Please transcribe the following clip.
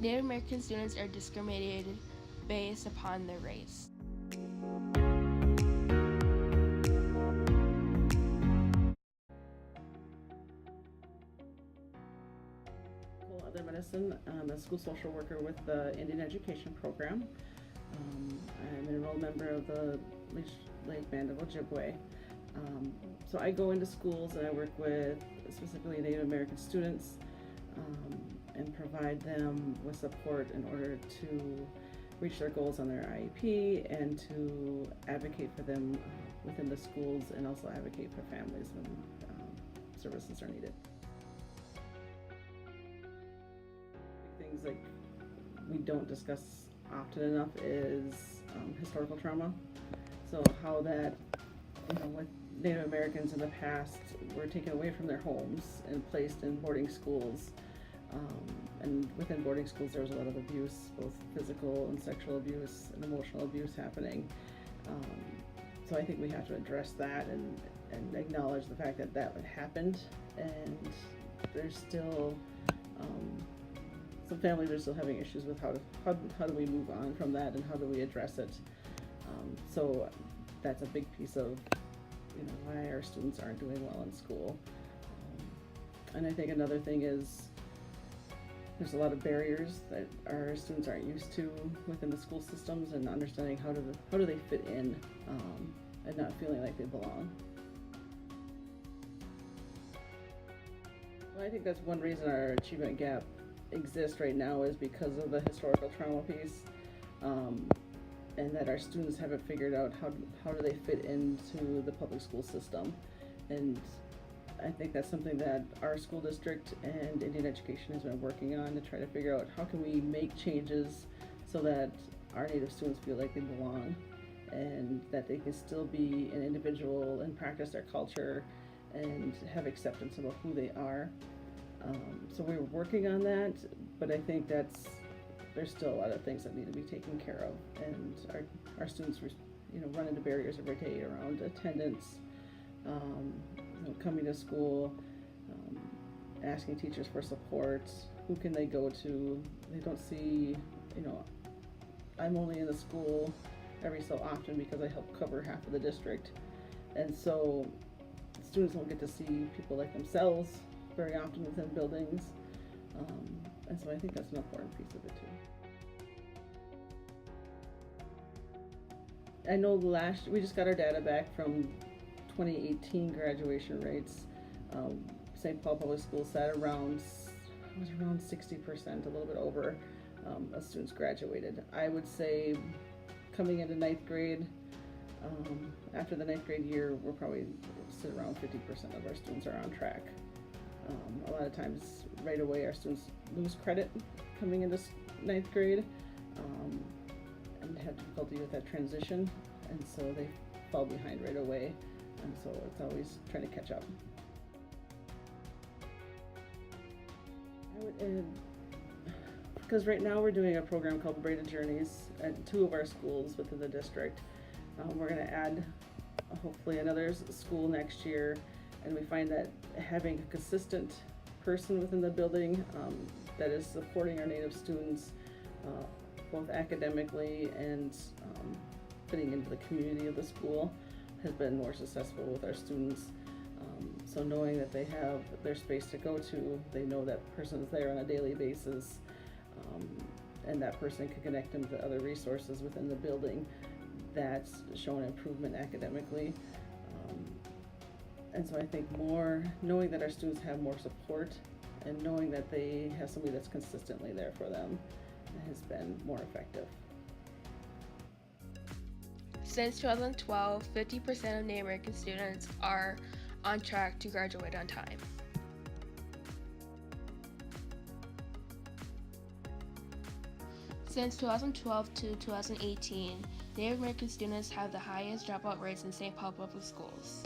Native American students are discriminated based upon their race. Other medicine. I'm a school social worker with the Indian Education Program. I'm an enrolled member of the Leech Lake Band of Ojibwe. So I go into schools and I work with specifically Native American students and provide them with support in order to reach their goals on their IEP and to advocate for them within the schools and also advocate for families when services are needed. Things like we don't discuss often enough is historical trauma. So how that, with Native Americans in the past were taken away from their homes and placed in boarding schools. And within boarding schools there was a lot of abuse, both physical and sexual abuse and emotional abuse happening. So I think we have to address that and acknowledge the fact that that happened, and there's still some families are still having issues with how do we move on from that and how do we address it. So that's a big piece of why our students aren't doing well in school. And I think another thing is there's a lot of barriers that our students aren't used to within the school systems, and understanding how do they fit in and not feeling like they belong. Well, I think that's one reason our achievement gap exists right now, is because of the historical trauma piece, and that our students haven't figured out how do they fit into the public school system. And I think that's something that our school district and Indian Education has been working on, to try to figure out how can we make changes so that our Native students feel like they belong and that they can still be an individual and practice their culture and have acceptance of who they are. So we're working on that, but I think there's still a lot of things that need to be taken care of, and our students run into barriers every day around attendance, coming to school, asking teachers for support, who can they go to. They don't see, I'm only in the school every so often because I help cover half of the district, and so students don't get to see people like themselves very often within buildings, and so I think that's an important piece of it too. I know we just got our data back from 2018 graduation rates. St. Paul Public Schools sat around 60%, a little bit over, of students graduated. I would say coming into ninth grade, after the ninth grade year, we're probably sit around 50% of our students are on track. A lot of times right away our students lose credit coming into ninth grade and have difficulty with that transition, and so they fall behind right away, and so it's always trying to catch up. Because right now we're doing a program called Braided Journeys at 2 of our schools within the district. We're going to add hopefully another school next year, and we find that having a consistent person within the building that is supporting our Native students both academically and fitting into the community of the school has been more successful with our students. So knowing that they have their space to go to, they know that person is there on a daily basis, and that person can connect them to other resources within the building, that's shown improvement academically. And so I think knowing that our students have more support and knowing that they have somebody that's consistently there for them has been more effective. Since 2012, 50% of Native American students are on track to graduate on time. Since 2012 to 2018, Native American students have the highest dropout rates in St. Paul Public Schools.